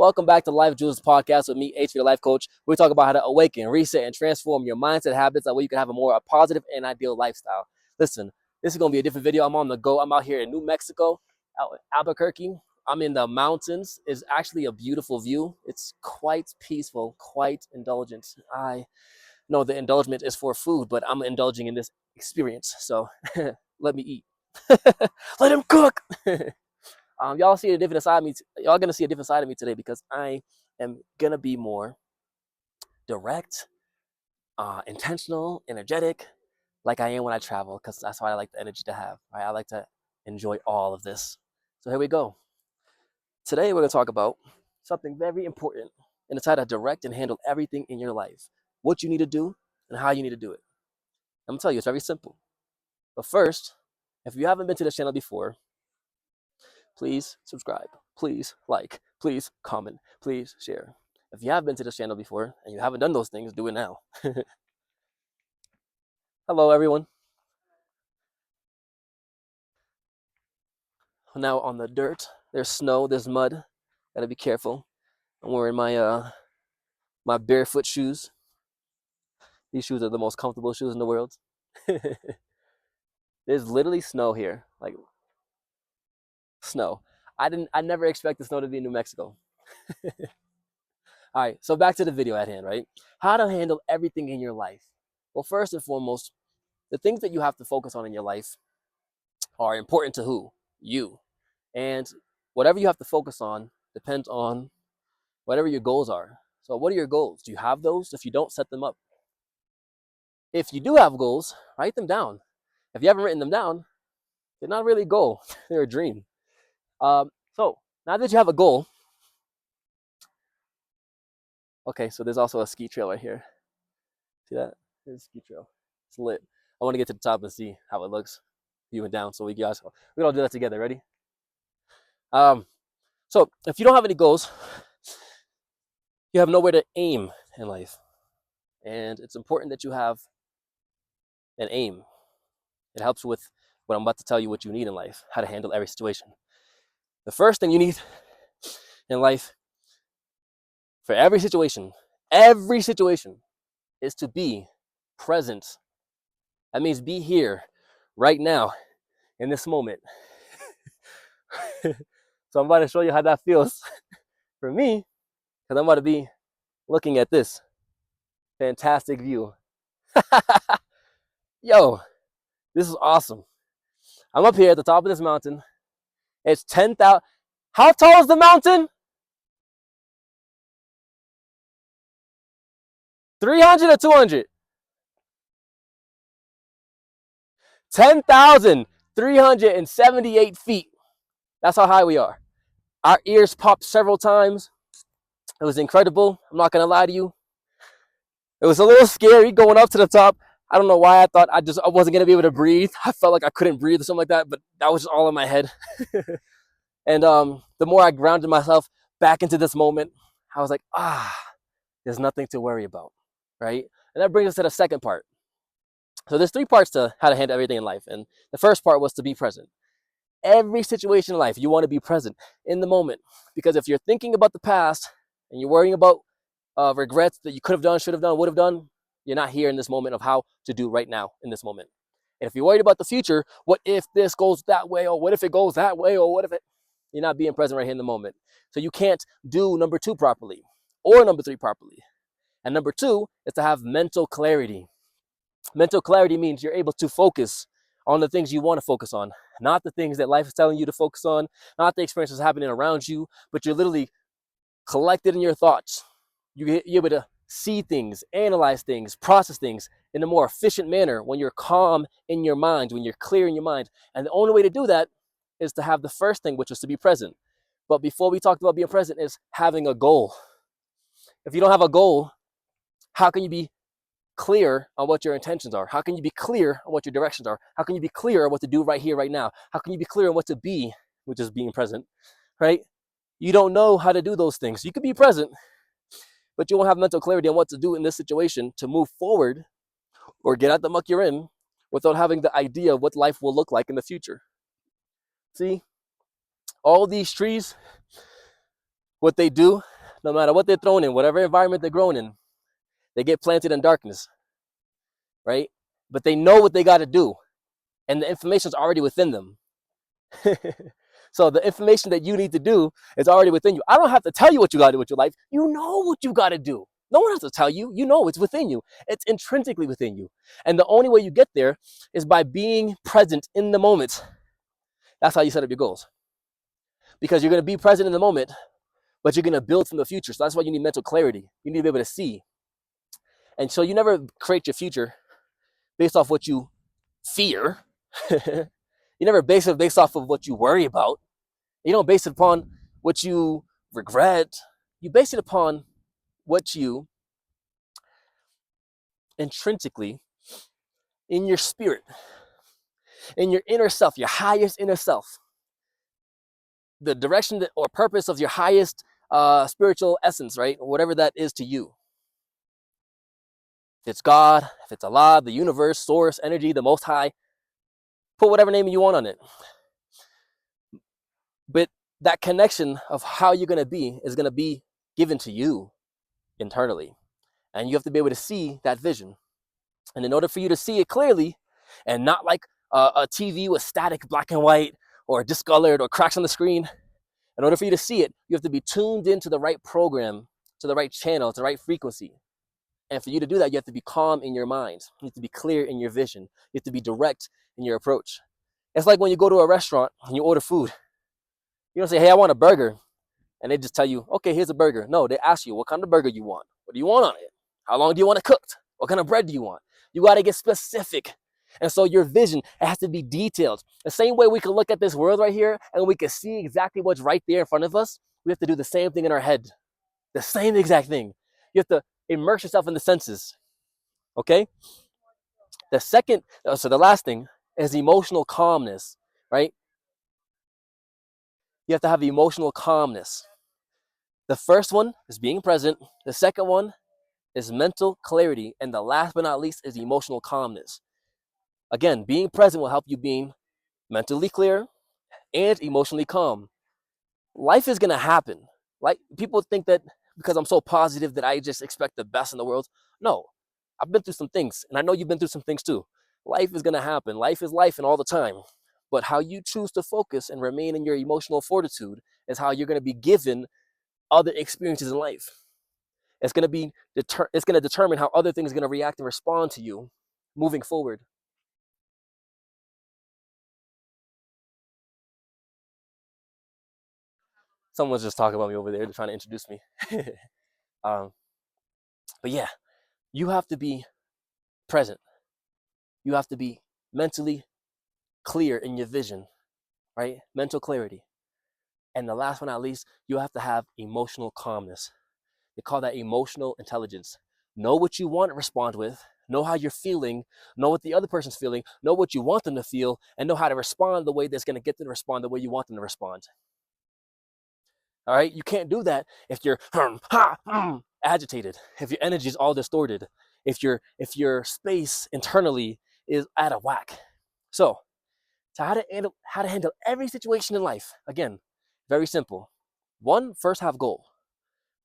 Welcome back to Life Jewels podcast with me, H, your life coach. We talk about how to awaken, reset, and transform your mindset habits. That way you can have a more positive and ideal lifestyle. Listen, this is going to be a different video. I'm on the go. I'm out here in New Mexico, out in Albuquerque. I'm in the mountains. It's actually a beautiful view. It's quite peaceful, quite indulgent. I know the indulgence is for food, but I'm indulging in this experience. So let me eat. Let him cook. Y'all see a different side of me. Y'all gonna see a different side of me today because I am gonna be more direct, intentional, energetic, like I am when I travel, because that's why I like the energy to have. Right? I like to enjoy all of this. So here we go. Today we're gonna talk about something very important, and it's how to direct and handle everything in your life. What you need to do and how you need to do it. I'm gonna tell you, it's very simple. But first, if you haven't been to this channel before, please subscribe, please like, please comment, please share. If you have been to this channel before and you haven't done those things, do it now. Hello, everyone. Now on the dirt, there's snow, there's mud. Gotta be careful. I'm wearing my barefoot shoes. These shoes are the most comfortable shoes in the world. There's literally snow here, like snow. I never expected snow to be in New Mexico. All right, so back to the video at hand, right? How to handle everything in your life. Well, first and foremost, the things that you have to focus on in your life are important to who? You. And whatever you have to focus on depends on whatever your goals are. So what are your goals? Do you have those? If you don't, set them up. If you do have goals, write them down. If you haven't written them down, they're not really a goal. They're a dream. So now that you have a goal, okay, so there's also a ski trail right here. See that? There's a ski trail. It's lit. I want to get to the top and see how it looks. You and down, so we can all do that together. Ready? So if you don't have any goals, you have nowhere to aim in life, and it's important that you have an aim. It helps with what I'm about to tell you, what you need in life, how to handle every situation. The first thing you need in life for every situation is to be present. That means be here right now in this moment. So I'm about to show you how that feels for me, because I'm about to be looking at this fantastic view. Yo, this is awesome. I'm up here at the top of this mountain. It's 10,000. How tall is the mountain? 300 or 200? 10,378 feet. That's how high we are. Our ears popped several times. It was incredible. I'm not gonna lie to you. It was a little scary going up to the top. I don't know why I thought I wasn't gonna be able to breathe. I felt like I couldn't breathe or something like that, but that was just all in my head. And the more I grounded myself back into this moment, I was like, there's nothing to worry about, right? And that brings us to the second part. So there's three parts to how to handle everything in life. And the first part was to be present. Every situation in life, you want to be present in the moment. Because if you're thinking about the past and you're worrying about regrets that you could have done, should have done, would have done, you're not here in this moment of how to do right now in this moment. And if you're worried about the future, what if this goes that way, or what if it goes that way, or what if it, you're not being present right here in the moment. So you can't do number 2 properly or number 3 properly. And number 2 is to have mental clarity. Mental clarity means you're able to focus on the things you want to focus on, not the things that life is telling you to focus on, not the experiences happening around you, but you're literally collected in your thoughts. You're able to see things, analyze things, process things in a more efficient manner when you're calm in your mind, when you're clear in your mind. And the only way to do that is to have the first thing, which is to be present. But before we talked about being present is having a goal. If you don't have a goal, how can you be clear on what your intentions are? How can you be clear on what your directions are? How can you be clear on what to do right here, right now? How can you be clear on what to be, which is being present, right? You don't know how to do those things. You could be present, but you won't have mental clarity on what to do in this situation to move forward or get out the muck you're in without having the idea of what life will look like in the future. See, all these trees, what they do No matter what they're thrown in, whatever environment they're grown in, they get planted in darkness, right? But they know what they got to do, and the information is already within them. So the information that you need to do is already within you. I don't have to tell you what you got to do with your life. You know what you got to do. No one has to tell you. You know it's within you. It's intrinsically within you. And the only way you get there is by being present in the moment. That's how you set up your goals. Because you're going to be present in the moment, but you're going to build from the future. So that's why you need mental clarity. You need to be able to see. And so you never create your future based off what you fear. You never base it based off of what you worry about. You don't base it upon what you regret. You base it upon what you intrinsically, in your spirit, in your inner self, your highest inner self, the direction that, or purpose of your highest spiritual essence, right? Whatever that is to you. If it's God, if it's Allah, the universe, source, energy, the Most High, put whatever name you want on it. But that connection of how you're going to be is going to be given to you internally. And you have to be able to see that vision. And in order for you to see it clearly, and not like a TV with static black and white or discolored or cracks on the screen, in order for you to see it, you have to be tuned into the right program, to the right channel, to the right frequency. And for you to do that, you have to be calm in your mind. You have to be clear in your vision. You have to be direct in your approach. It's like when you go to a restaurant and you order food. You don't say, hey, I want a burger. And they just tell you, okay, here's a burger. No, they ask you, what kind of burger you want? What do you want on it? How long do you want it cooked? What kind of bread do you want? You got to get specific. And so your vision, it has to be detailed. The same way we can look at this world right here and we can see exactly what's right there in front of us, we have to do the same thing in our head. The same exact thing. You have to immerse yourself in the senses. Okay? The last thing is emotional calmness, right? You have to have emotional calmness. The first one is being present. The second one is mental clarity. And the last but not least is emotional calmness. Again, being present will help you being mentally clear and emotionally calm. Life is going to happen. Like people think that because I'm so positive that I just expect the best in the world. No, I've been through some things, and I know you've been through some things too. Life is going to happen. Life is life and all the time. But how you choose to focus and remain in your emotional fortitude is how you're going to be given other experiences in life. It's going to determine how other things are going to react and respond to you moving forward. Someone's just talking about me over there. They're trying to introduce me. um, but yeah, you have to be present. You have to be mentally clear in your vision, right? Mental clarity. And the last but not least, you have to have emotional calmness. They call that emotional intelligence. Know what you want to respond with, know how you're feeling, know what the other person's feeling, know what you want them to feel, and know how to respond the way that's going to get them to respond the way you want them to respond. All right? You can't do that if you're agitated, if your energy is all distorted, if your space internally is out of whack. So how to handle every situation in life. Again, very simple. One, first have goal.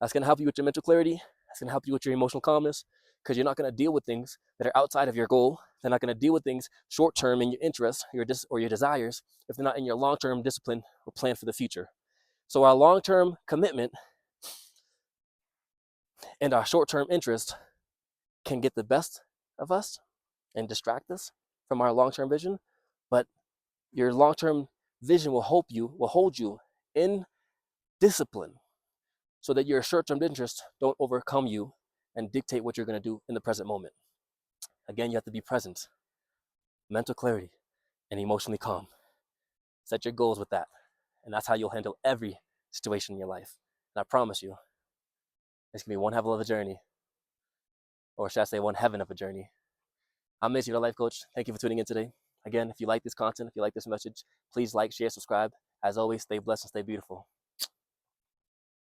That's going to help you with your mental clarity. That's going to help you with your emotional calmness because you're not going to deal with things that are outside of your goal. They're not going to deal with things short term in your interests or your desires if they're not in your long term discipline or plan for the future. So our long term commitment and our short term interest can get the best of us and distract us from our long term vision. But your long term vision will hold you in discipline so that your short term interests don't overcome you and dictate what you're going to do in the present moment. Again, you have to be present, mental clarity, and emotionally calm. Set your goals with that. And that's how you'll handle every situation in your life. And I promise you, it's going to be one hell of a journey. Or should I say one heaven of a journey. I'm Macy, your life coach. Thank you for tuning in today. Again, if you like this content, if you like this message, please like, share, subscribe. As always, stay blessed and stay beautiful.